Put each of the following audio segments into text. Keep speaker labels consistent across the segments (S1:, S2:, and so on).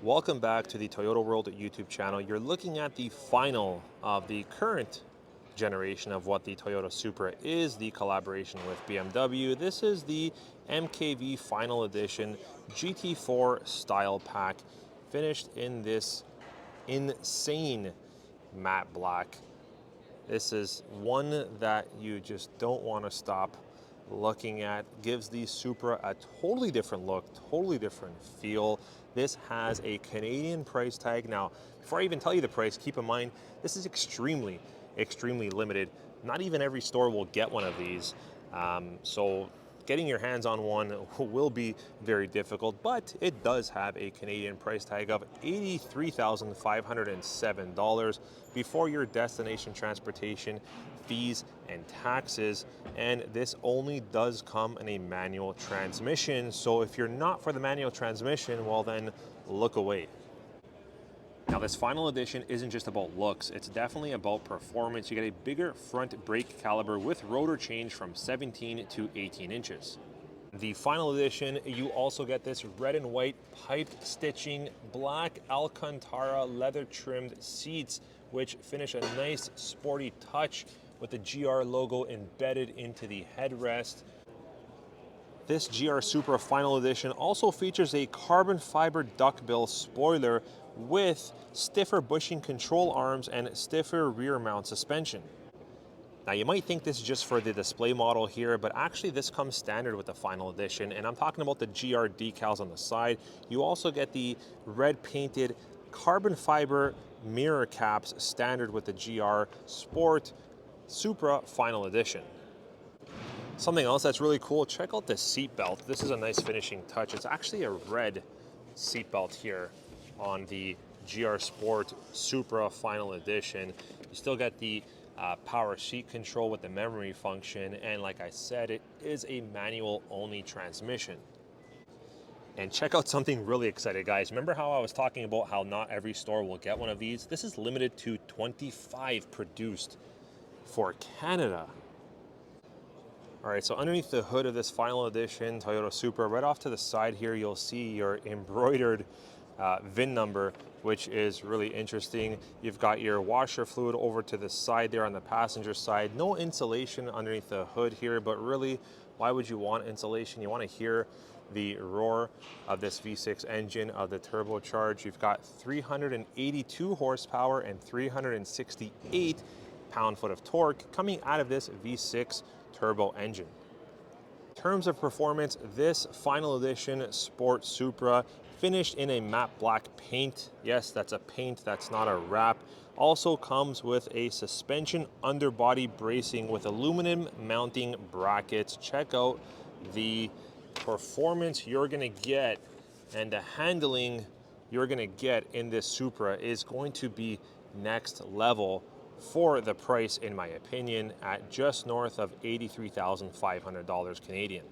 S1: Welcome back to the Toyota World YouTube channel. You're looking at the final of the current generation of what the Toyota Supra is, the collaboration with BMW. This is the MKV Final Edition GT4 style pack, finished in this insane matte black. This is one that you just don't want to stop looking at. Gives the Supra a totally different look, totally different feel. This has a Canadian price tag. Now, before I even tell you the price, keep in mind, this is extremely limited. Not even every store will get one of these. So getting your hands on one will be very difficult, but it does have a Canadian price tag of $83,507 before your destination transportation, fees, and taxes. And this only does come in a manual transmission. So if you're not for the manual transmission, well then look away. Now this final edition isn't just about looks, it's definitely about performance. You get a bigger front brake caliber with rotor change from 17 to 18 inches. The final edition, you also get this red and white piped stitching, black Alcantara leather trimmed seats, which finish a nice sporty touch with the GR logo embedded into the headrest. This GR Supra Final Edition also features a carbon fiber duckbill spoiler with stiffer bushing control arms and stiffer rear mount suspension. Now you might think this is just for the display model here, but actually this comes standard with the Final Edition, and I'm talking about the GR decals on the side. You also get the red painted carbon fiber mirror caps standard with the GR Sport Supra Final Edition. Something else that's really cool, check out the seat belt. This is a nice finishing touch. It's actually a red seat belt here on the GR Sport Supra Final Edition. You still get the power seat control with the memory function, and like I said, it is a manual only transmission. And check out something really exciting, guys. Remember how I was talking about how not every store will get one of these? This is limited to 25 produced for Canada. All right, so underneath the hood of this Final Edition Toyota Supra, right off to the side here, you'll see your embroidered VIN number, which is really interesting. You've got your washer fluid over to the side there on the passenger side. No insulation underneath the hood here, but really, why would you want insulation? You want to hear the roar of this V6 engine, of the turbocharged. You've got 382 horsepower and 368 pound-foot of torque coming out of this V6 turbo engine. In terms of performance, this Final Edition Sport Supra finished in a matte black paint. Yes, that's a paint, that's not a wrap. Also comes with a suspension underbody bracing with aluminum mounting brackets. Check out the performance you're gonna get, and the handling you're gonna get in this Supra is going to be next level for the price, in my opinion, at just north of $83,500 Canadian.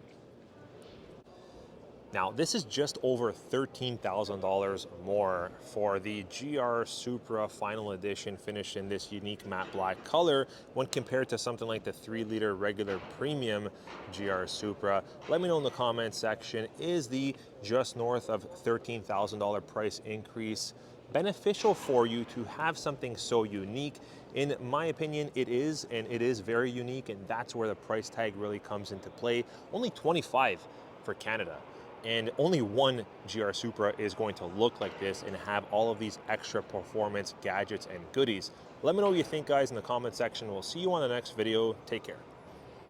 S1: Now, this is just over $13,000 more for the GR Supra Final Edition finished in this unique matte black color when compared to something like the 3-liter regular premium GR Supra. Let me know in the comment section, is the just north of $13,000 price increase beneficial for you to have something so unique? In my opinion, it is, and it is very unique, and that's where the price tag really comes into play. Only 25 for Canada. And only one GR Supra is going to look like this and have all of these extra performance gadgets and goodies. Let me know what you think, guys, in the comment section. We'll see you on the next video. Take care.